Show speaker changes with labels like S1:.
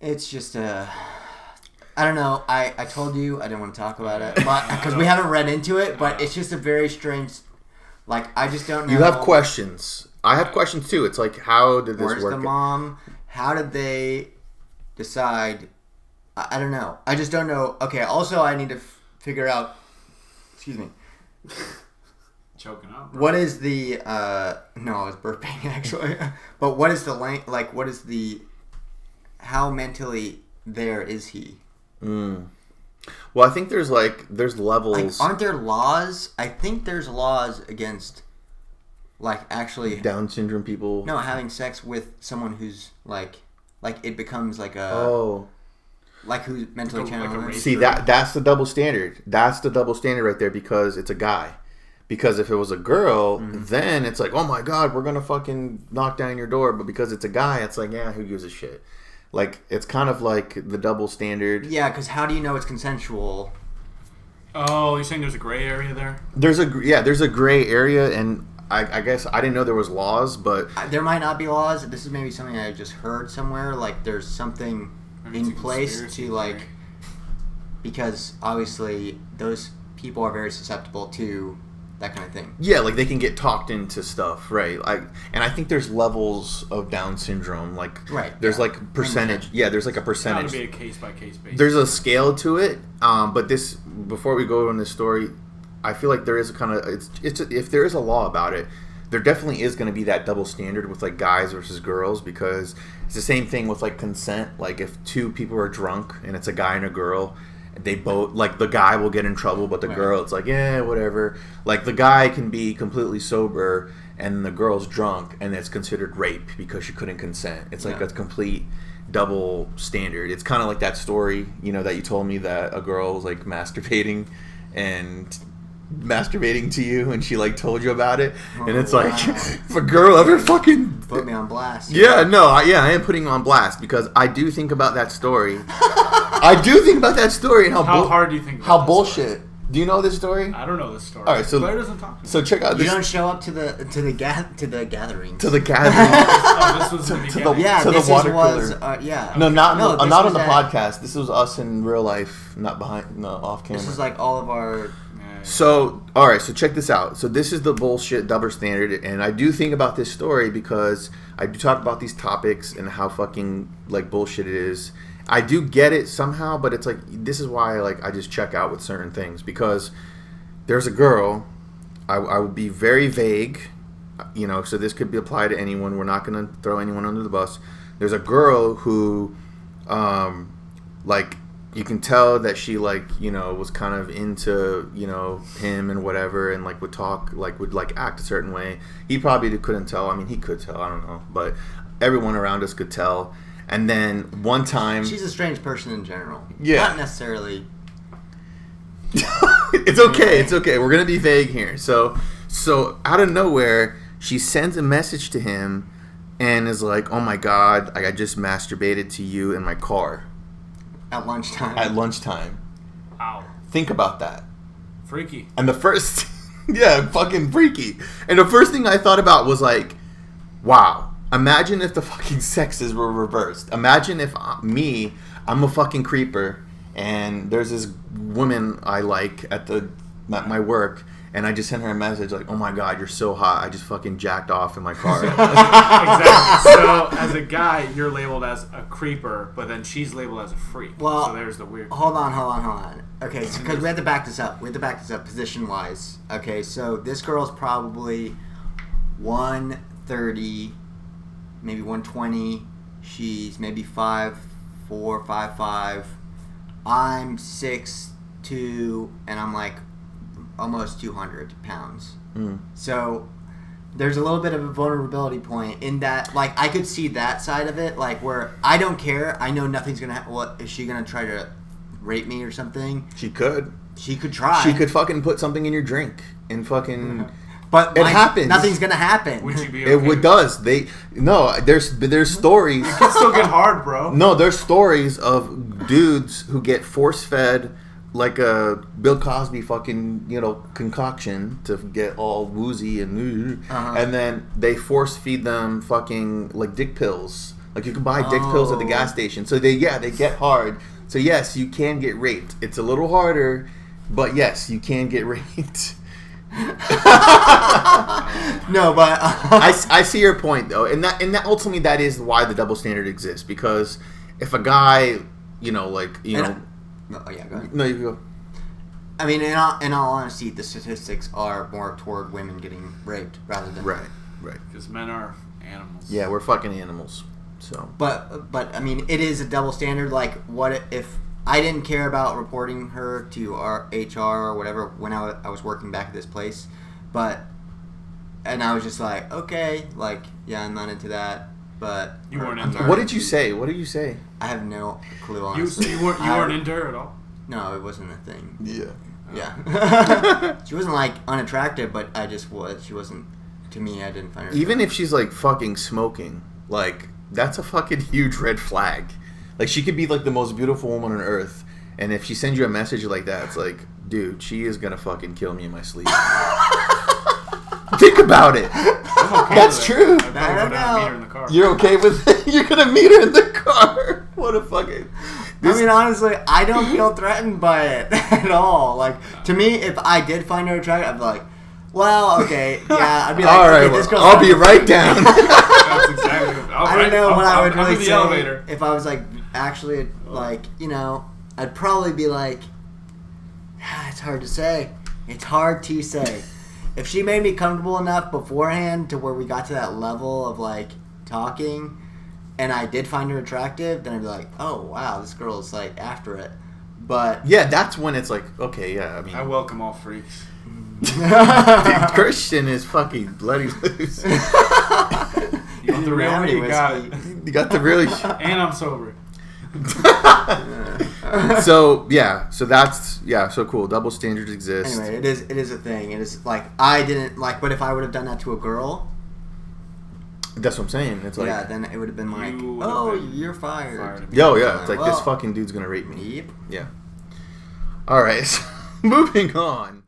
S1: It's just I don't know. I told you I didn't want to talk about it, but because we haven't read into it. But it's just a very strange. Like I just don't know.
S2: You have questions. I have questions too. It's like, how did this work?
S1: Where's the mom? How did they decide? I don't know. I just don't know. Okay. Also, I need to figure out. Excuse me.
S3: Choking up. Bro.
S1: What is the? No, I was burping actually. But what is the length? Like, what is the? How mentally there is he?
S2: Well, I think there's levels.
S1: Like, aren't there laws? I think there's laws against, like, actually
S2: Down syndrome people.
S1: No, having sex with someone who's like it becomes like a like who's mentally challenged.
S2: See, that's the double standard. That's the double standard right there, because it's a guy. Because if it was a girl, then it's like, oh my god, we're gonna fucking knock down your door. But because it's a guy, it's like, yeah, who gives a shit? Like, it's kind of like the double standard.
S1: Yeah, because how do you know it's consensual?
S3: Oh, you're saying there's a gray area there?
S2: There's a gray area, and I guess I didn't know there was laws, but
S1: there might not be laws. This is maybe something I just heard somewhere. Like, there's something in place to like, because obviously those people are very susceptible to that kind of thing.
S2: Yeah, like they can get talked into stuff, right? And I think there's levels of Down syndrome. Like, there's like percentage. Yeah, there's like a percentage.
S3: It's got to be a case by case basis.
S2: There's a scale to it. But this, before we go on this story, I feel like there is a kind of if there is a law about it, there definitely is going to be that double standard with like guys versus girls, because it's the same thing with like consent. Like, if two people are drunk and it's a guy and a girl, they both, like, the guy will get in trouble, but the girl, it's like, yeah, whatever. Like, the guy can be completely sober and the girl's drunk, and it's considered rape because she couldn't consent. It's like a complete double standard. It's kind of like that story, you know, that you told me, that a girl was like masturbating to you, and she like told you about it, and it's like, if a girl ever fucking
S1: put me on blast.
S2: Yeah, no, I am putting you on blast, because I do think about that story. I do think about that story, and how
S3: hard do you think about
S2: how bullshit. Story? Do you know this story?
S3: I don't know this story.
S2: All right, so
S3: Blair doesn't talk to me.
S2: So check out this.
S1: You don't show up to the gatherings.
S2: To the gatherings.
S3: This was
S2: to
S3: the
S2: water cooler.
S1: No,
S2: not on the podcast. This was us in real life, not off camera.
S1: This is like all of our.
S2: So, all right, so check this out. So this is the bullshit double standard, and I do think about this story because I do talk about these topics and how fucking like bullshit it is. I do get it somehow, but it's like, this is why like I just check out with certain things, because there's a girl. I would be very vague, you know, so this could be applied to anyone. We're not going to throw anyone under the bus. There's a girl who, like, you can tell that she, like, you know, was kind of into, you know, him and whatever, and like would talk, like would like act a certain way. He probably couldn't tell. I mean, he could tell. I don't know, but everyone around us could tell. And then one time,
S1: she's a strange person in general.
S2: Yeah,
S1: not necessarily.
S2: It's okay. It's okay. We're gonna be vague here. So out of nowhere, she sends a message to him, and is like, "Oh my god, I just masturbated to you in my car."
S1: At lunchtime.
S3: Ow.
S2: Think about that.
S3: Freaky.
S2: And the first... yeah, fucking freaky. And the first thing I thought about was like, wow. Imagine if the fucking sexes were reversed. Imagine if I'm a fucking creeper, and there's this woman I like at my work, and I just sent her a message like, "Oh my god, you're so hot. I just fucking jacked off in my car."
S3: Exactly. So as a guy, you're labeled as a creeper, but then she's labeled as a freak.
S1: Well,
S3: so there's the weird.
S1: Hold on. Okay, because we have to back this up. Position wise. Okay, so this girl's probably 130, maybe 120. She's maybe 5'4", 5'5". I'm 6'2", and I'm like almost 200 pounds. So there's a little bit of a vulnerability point in that, like, I could see that side of it, like, where I don't care. I know nothing's gonna happen. What is she gonna try to rape me or something?
S2: She could try. She could fucking put something in your drink and fucking.
S1: But
S2: it happens.
S1: Nothing's gonna happen.
S3: Would you be okay?
S2: It does. There's stories.
S3: It can still get hard, bro.
S2: No, there's stories of dudes who get force fed like a Bill Cosby fucking, you know, concoction to get all woozy and and then they force feed them fucking like dick pills Like you can buy dick pills at the gas station. So they get hard. So yes, you can get raped. It's a little harder, but yes, you can get raped.
S1: No, but
S2: I see your point though, and that ultimately that is why the double standard exists, because if a guy,
S1: oh yeah, go ahead.
S2: no, you go.
S1: I mean, in all honesty, the statistics are more toward women getting raped rather than
S2: Right.
S3: Because men are animals.
S2: Yeah, we're fucking animals. So,
S1: But I mean, it is a double standard. Like, what if I didn't care about reporting her to our HR or whatever when I was working back at this place, and I was just like, okay, like, yeah, I'm not into that. But
S3: You weren't
S1: I'm
S3: into
S1: not
S3: her.
S2: what did you say? What did you say?
S1: I have no clue.
S3: You
S1: Honestly,
S3: weren't into her at all.
S1: No, it wasn't a thing.
S2: Yeah.
S1: Yeah, she wasn't like unattractive, but I just was. She wasn't to me. I didn't find her.
S2: Even if she's like fucking smoking, like that's a fucking huge red flag. Like she could be like the most beautiful woman on earth, and if she sends you a message like that, it's like, dude, she is gonna fucking kill me in my sleep. Think about it.
S3: I'm okay
S2: That's
S3: with
S2: true.
S3: it. I'd probably go down and meet her in the car.
S2: You're okay with it? You're gonna meet her in the car. What a fucking.
S1: I mean, honestly, I don't feel threatened by it at all. Like, to me, if I did find her attractive, I'd be like, well, okay, yeah. I'd be like,
S2: all right,
S1: okay, this girl's
S2: I'll
S1: not
S2: be
S1: for
S2: right
S1: me.
S2: down.
S3: That's exactly what
S1: I don't know what I would
S3: I'm
S1: really
S3: in the
S1: say
S3: elevator.
S1: if I was like actually like I'd probably be like, it's hard to say. It's hard to say. If she made me comfortable enough beforehand to where we got to that level of like talking, and I did find her attractive, then I'd be like, oh wow, this girl's like after it. But
S2: Yeah, that's when it's like, okay, yeah. I mean,
S3: I welcome all freaks.
S2: dude, Christian is fucking bloody loose.
S3: You want the real me? You got it.
S2: You got the really.
S3: And I'm sober.
S2: So yeah, so cool. Double standards exist.
S1: Anyway, it is a thing. It is like I didn't like, but if I would have done that to a girl,
S2: That's what I'm saying. It's like,
S1: yeah, then it would have been like,
S3: You would have
S1: oh,
S3: been
S1: you're fired.
S3: fired.
S2: yo, yeah, it's like
S1: Well,
S2: this fucking dude's gonna rape me.
S1: Yep.
S2: Yeah. All right, so moving on.